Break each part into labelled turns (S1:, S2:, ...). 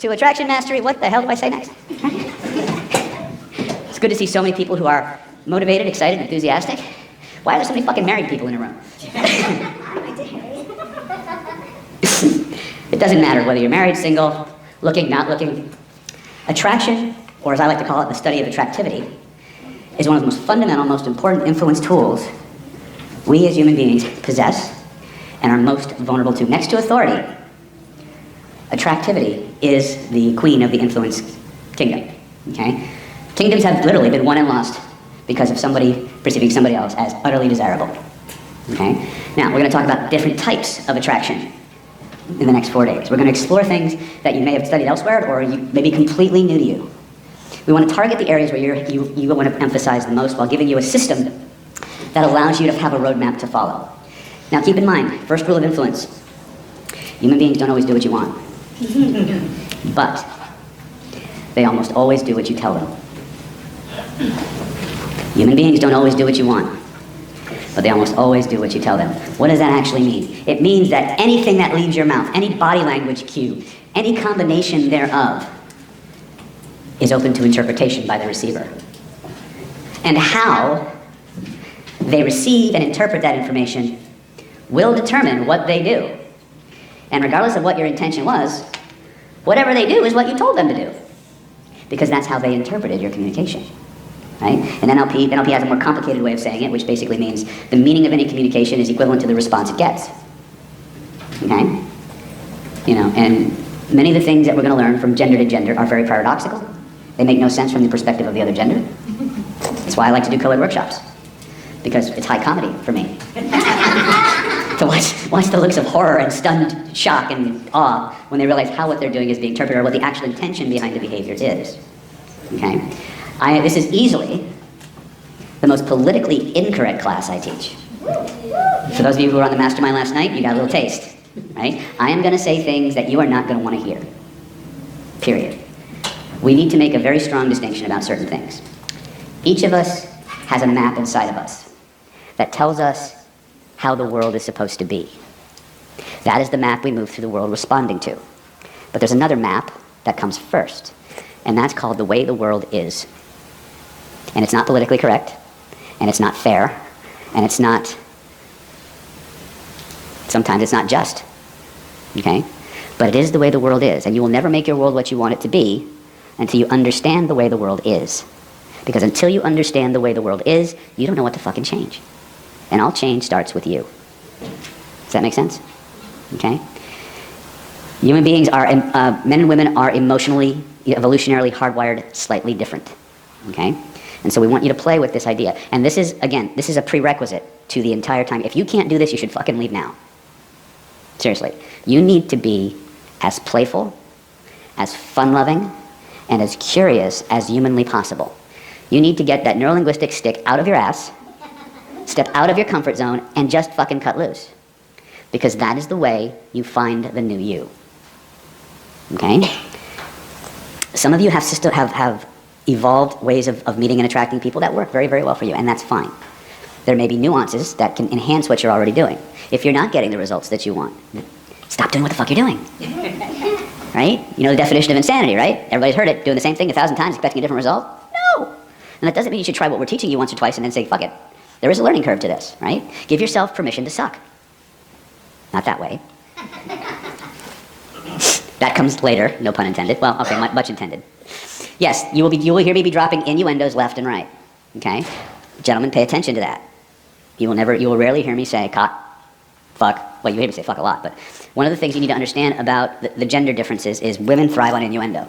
S1: to attraction mastery. What the hell do I say next? It's good to see so many people who are motivated, excited, enthusiastic. Why are there so many fucking married people in a room? It doesn't matter whether you're married, single, looking, not looking. Attraction, or as I like to call it, the study of attractivity, is one of the most fundamental, most important influence tools we as human beings possess and are most vulnerable to. Next to authority, attractivity is the queen of the influence kingdom, okay? Kingdoms have literally been won and lost because of somebody perceiving somebody else as utterly desirable, okay? Now, we're going to talk about different types of attraction in the next 4 days. We're going to explore things that you may have studied elsewhere or may be completely new to you. We want to target the areas where you want to emphasize the most while giving you a system that allows you to have a roadmap to follow. Now keep in mind, first rule of influence, human beings don't always do what you want, but they almost always do what you tell them. Human beings don't always do what you want, but they almost always do what you tell them. What does that actually mean? It means that anything that leaves your mouth, any body language cue, any combination thereof, is open to interpretation by the receiver. And how they receive and interpret that information will determine what they do. And regardless of what your intention was, whatever they do is what you told them to do. Because that's how they interpreted your communication, right? And NLP has a more complicated way of saying it, which basically means the meaning of any communication is equivalent to the response it gets, okay? You know, and many of the things that we're going to learn from gender to gender are very paradoxical. They make no sense from the perspective of the other gender. That's why I like to do co-ed workshops, because it's high comedy for me. To watch the looks of horror and stunned shock and awe when they realize how what they're doing is being interpreted or what the actual intention behind the behavior is. Okay? This is easily the most politically incorrect class I teach. For those of you who were on the mastermind last night, you got a little taste, right? I am going to say things that you are not going to want to hear. Period. We need to make a very strong distinction about certain things. Each of us has a map inside of us that tells us how the world is supposed to be. That is the map we move through the world responding to. But there's another map that comes first, and that's called the way the world is. And it's not politically correct, and it's not fair, and it's not, sometimes it's not just, okay? But it is the way the world is, and you will never make your world what you want it to be until you understand the way the world is. Because until you understand the way the world is, you don't know what to fucking change. And all change starts with you. Does that make sense? Okay? Human beings are, men and women are emotionally, evolutionarily hardwired slightly different. Okay? And so we want you to play with this idea. And this is, again, this is a prerequisite to the entire time. If you can't do this, you should fucking leave now. Seriously. You need to be as playful, as fun-loving, and as curious as humanly possible. You need to get that neurolinguistic stick out of your ass, step out of your comfort zone, and just fucking cut loose. Because that is the way you find the new you. Okay? Some of you have evolved ways of meeting and attracting people that work very, very well for you, and that's fine. There may be nuances that can enhance what you're already doing. If you're not getting the results that you want, stop doing what the fuck you're doing. Right? You know the definition of insanity, right? Everybody's heard it, doing the same thing 1,000 times, expecting a different result? No! And that doesn't mean you should try what we're teaching you once or twice and then say, fuck it. There is a learning curve to this, right? Give yourself permission to suck. Not that way. That comes later, no pun intended. Well, okay, much intended. Yes, you will hear me be dropping innuendos left and right, okay? Gentlemen, pay attention to that. You will rarely hear me say cock, fuck. Well, you hear me say fuck a lot, but one of the things you need to understand about the gender differences is women thrive on innuendo.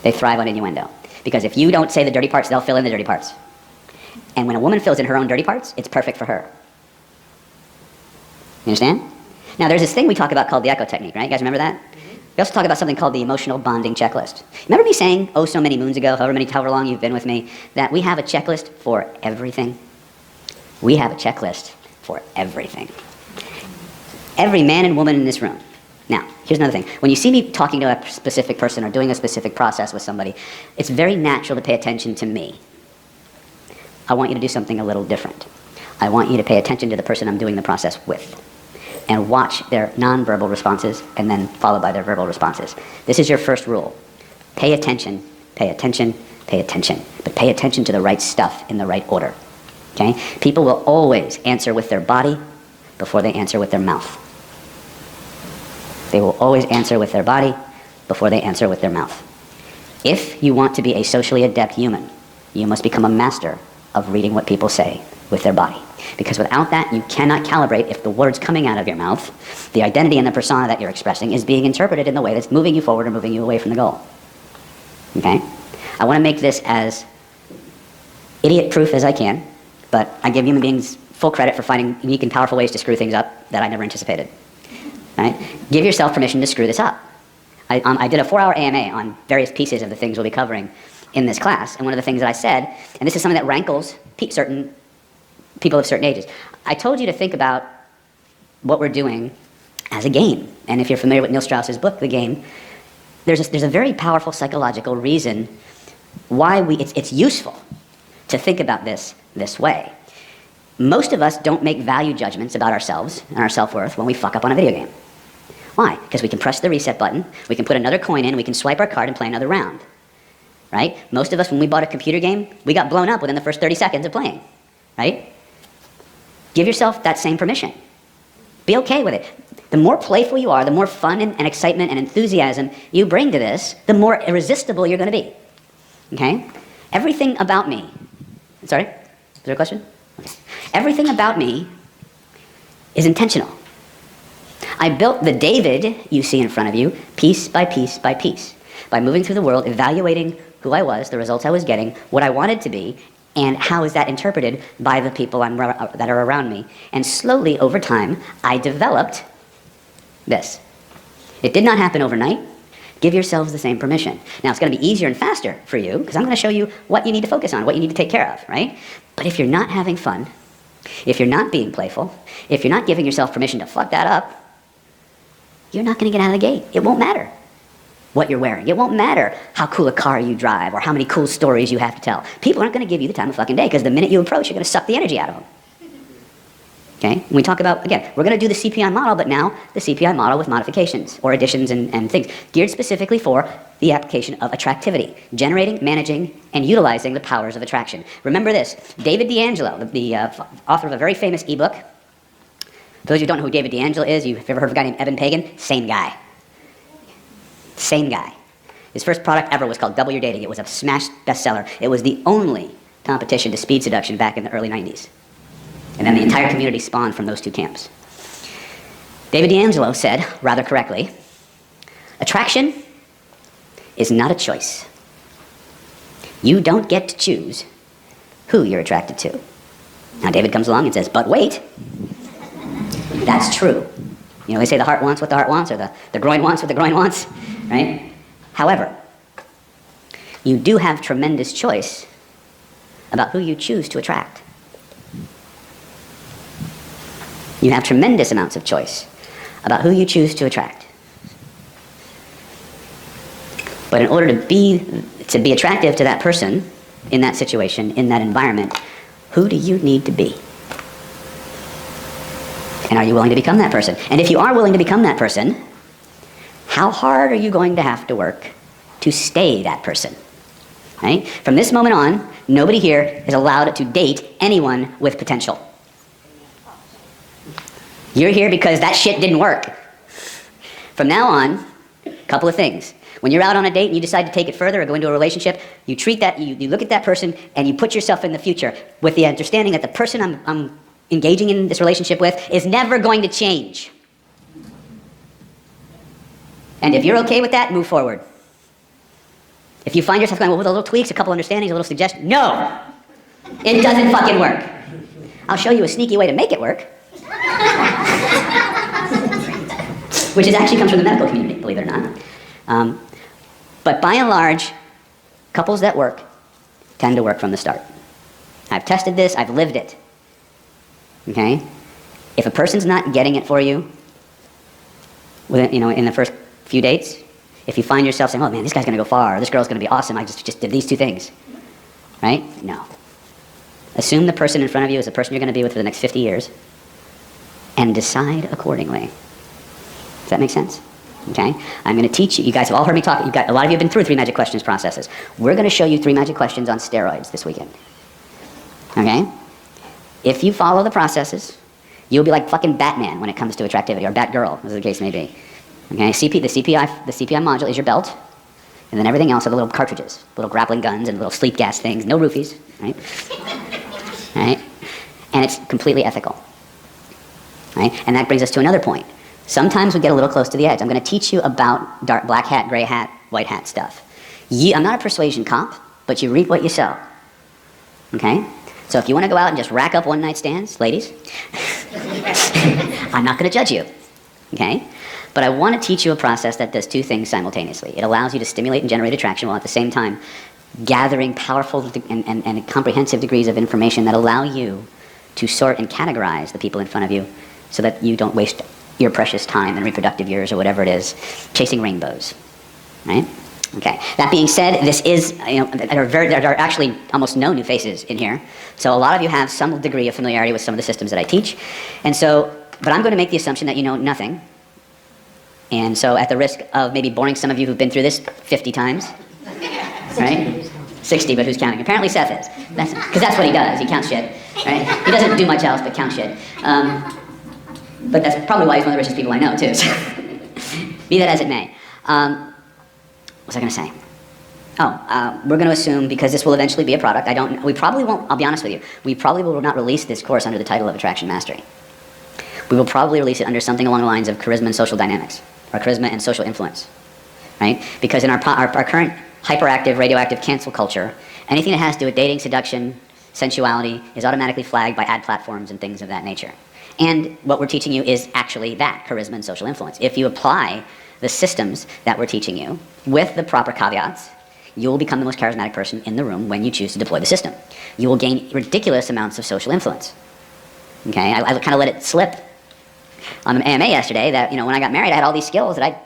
S1: They thrive on innuendo. Because if you don't say the dirty parts, they'll fill in the dirty parts. And when a woman fills in her own dirty parts, it's perfect for her. You understand? Now, there's this thing we talk about called the echo technique, right? You guys remember that? We also talk about something called the emotional bonding checklist. Remember me saying, oh, so many moons ago, however long you've been with me, that we have a checklist for everything? We have a checklist for everything. Every man and woman in this room. Now, here's another thing. When you see me talking to a specific person or doing a specific process with somebody, it's very natural to pay attention to me. I want you to do something a little different. I want you to pay attention to the person I'm doing the process with. and watch their nonverbal responses and then followed by their verbal responses. This is your first rule. Pay attention, pay attention, pay attention. But pay attention to the right stuff in the right order. Okay? People will always answer with their body before they answer with their mouth. They will always answer with their body before they answer with their mouth. If you want to be a socially adept human, you must become a master of reading what people say with their body. Because without that, you cannot calibrate if the words coming out of your mouth, the identity and the persona that you're expressing, is being interpreted in the way that's moving you forward or moving you away from the goal. Okay? I want to make this as idiot-proof as I can, but I give human beings full credit for finding unique and powerful ways to screw things up that I never anticipated. Right? Give yourself permission to screw this up. I did a 4-hour AMA on various pieces of the things we'll be covering in this class, and one of the things that I said, and this is something that rankles certain people of certain ages, I told you to think about what we're doing as a game. And if you're familiar with Neil Strauss's book, The Game, there's a very powerful psychological reason why it's useful to think about this way. Most of us don't make value judgments about ourselves and our self-worth when we fuck up on a video game. Why? Because we can press the reset button, we can put another coin in, we can swipe our card and play another round. Right? Most of us, when we bought a computer game, we got blown up within the first 30 seconds of playing. Right? Give yourself that same permission. Be okay with it. The more playful you are, the more fun and excitement and enthusiasm you bring to this, the more irresistible you're going to be. Okay? Everything about me... Sorry? Is there a question? Okay. Everything about me is intentional. I built the David you see in front of you piece by piece by piece, by moving through the world, evaluating who I was, the results I was getting, what I wanted to be, and how is that interpreted by the people that are around me. And slowly, over time, I developed this. It did not happen overnight. Give yourselves the same permission. Now, it's going to be easier and faster for you, because I'm going to show you what you need to focus on, what you need to take care of, right? But if you're not having fun, if you're not being playful, if you're not giving yourself permission to fuck that up, you're not going to get out of the gate. It won't matter what you're wearing. It won't matter how cool a car you drive or how many cool stories you have to tell. People aren't going to give you the time of fucking day, because the minute you approach, you're going to suck the energy out of them. Okay? When we talk about, again, we're going to do the CPI model, but now the CPI model with modifications or additions and things geared specifically for the application of attractivity, generating, managing, and utilizing the powers of attraction. Remember this, David D'Angelo, the author of a very famous ebook. For those of you who don't know who David D'Angelo is, you've ever heard of a guy named Evan Pagan? Same guy. Same guy. His first product ever was called Double Your Dating. It was a smash bestseller. It was the only competition to speed seduction back in the early 90s. And then the entire community spawned from those two camps. David D'Angelo said, rather correctly, attraction is not a choice. You don't get to choose who you're attracted to. Now David comes along and says, but wait, that's true. You know, they say the heart wants what the heart wants, or the groin wants what the groin wants, right? However, you do have tremendous choice about who you choose to attract. You have tremendous amounts of choice about who you choose to attract. But in order to be attractive to that person, in that situation, in that environment, who do you need to be? And are you willing to become that person? And if you are willing to become that person, how hard are you going to have to work to stay that person? Right? From this moment on, nobody here is allowed to date anyone with potential. You're here because that shit didn't work. From now on, a couple of things. When you're out on a date and you decide to take it further or go into a relationship, you treat that, you look at that person and you put yourself in the future with the understanding that the person I'm engaging in this relationship with is never going to change. And if you're okay with that, move forward. If you find yourself going, well, with a little tweaks, a couple understandings, a little suggestions, no! It doesn't fucking work. I'll show you a sneaky way to make it work. Which actually comes from the medical community, believe it or not. But by and large, couples that work tend to work from the start. I've tested this, I've lived it. Okay? If a person's not getting it for you, in the first few dates, if you find yourself saying, oh man, this guy's gonna go far, or this girl's gonna be awesome, I just did these two things. Right? No. Assume the person in front of you is the person you're gonna be with for the next 50 years. and decide accordingly. Does that make sense? Okay? I'm going to teach you. You guys have all heard me talk. A lot of you have been through 3 magic questions processes. We're going to show you 3 magic questions on steroids this weekend. Okay? If you follow the processes, you'll be like fucking Batman when it comes to attractivity, or Batgirl, as the case may be. Okay? The CPI module is your belt, and then everything else are the little cartridges, little grappling guns and little sleep gas things, no roofies, right? Right? And it's completely ethical. Right? And that brings us to another point. Sometimes we get a little close to the edge. I'm going to teach you about dark, black hat, gray hat, white hat stuff. I'm not a persuasion cop, but you reap what you sow. Okay? So if you want to go out and just rack up one-night stands, ladies, I'm not going to judge you. Okay? But I want to teach you a process that does 2 things simultaneously. It allows you to stimulate and generate attraction while at the same time gathering powerful and comprehensive degrees of information that allow you to sort and categorize the people in front of you so that you don't waste your precious time and reproductive years or whatever it is chasing rainbows, right? Okay. That being said, this is, there are actually almost no new faces in here. So a lot of you have some degree of familiarity with some of the systems that I teach. And so, but I'm going to make the assumption that you know nothing. And so at the risk of maybe boring some of you who've been through this 50 times, right? 60, but who's counting? Apparently Seth is. Because that's what he does. He counts shit, right? He doesn't do much else but count shit. But that's probably why he's one of the richest people I know, too. So be that as it may. What was I going to say? We're going to assume, because this will eventually be a product, we probably won't, I'll be honest with you, we probably will not release this course under the title of Attraction Mastery. We will probably release it under something along the lines of Charisma and Social Dynamics, or Charisma and Social Influence, right? Because in our current hyperactive, radioactive cancel culture, anything that has to do with dating, seduction, sensuality is automatically flagged by ad platforms and things of that nature. And what we're teaching you is actually that, charisma and social influence. If you apply the systems that we're teaching you with the proper caveats, you will become the most charismatic person in the room when you choose to deploy the system. You will gain ridiculous amounts of social influence. Okay, I kind of let it slip on the AMA yesterday that, when I got married, I had all these skills that I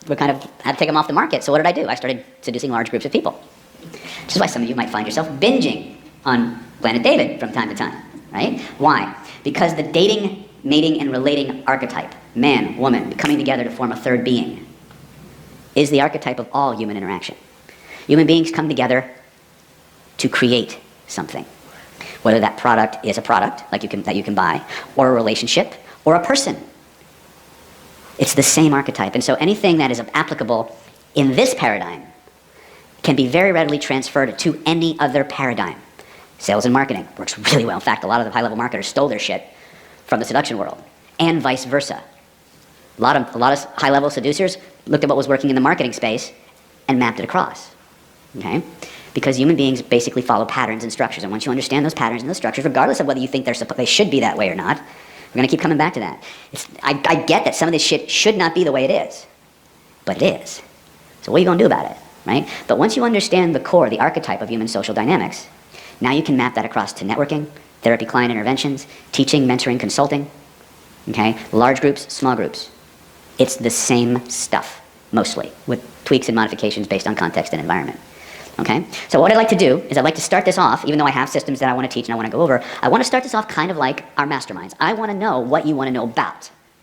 S1: would kind of had to take them off the market. So what did I do? I started seducing large groups of people. Which is why some of you might find yourself binging on Planet David from time to time, right? Why? Because the dating, mating, and relating archetype, man, woman, coming together to form a third being, is the archetype of all human interaction. Human beings come together to create something. Whether that product is a product that you can buy, or a relationship, or a person. It's the same archetype. And so anything that is applicable in this paradigm can be very readily transferred to any other paradigm. Sales and marketing works really well. In fact, a lot of the high-level marketers stole their shit from the seduction world, and vice versa. A lot of high-level seducers looked at what was working in the marketing space and mapped it across. Okay? Because human beings basically follow patterns and structures, and once you understand those patterns and those structures, regardless of whether you think they should be that way or not, we're going to keep coming back to that. I get that some of this shit should not be the way it is, but it is. So what are you going to do about it, right? But once you understand the core, the archetype of human social dynamics, now you can map that across to networking, therapy, client interventions, teaching, mentoring, consulting, okay? Large groups, small groups. It's the same stuff, mostly, with tweaks and modifications based on context and environment. Okay? So what I'd like to do is I'd like to start this off, even though I have systems that I want to teach and I want to go over, I want to start this off kind of like our masterminds. I want to know what you want to know about.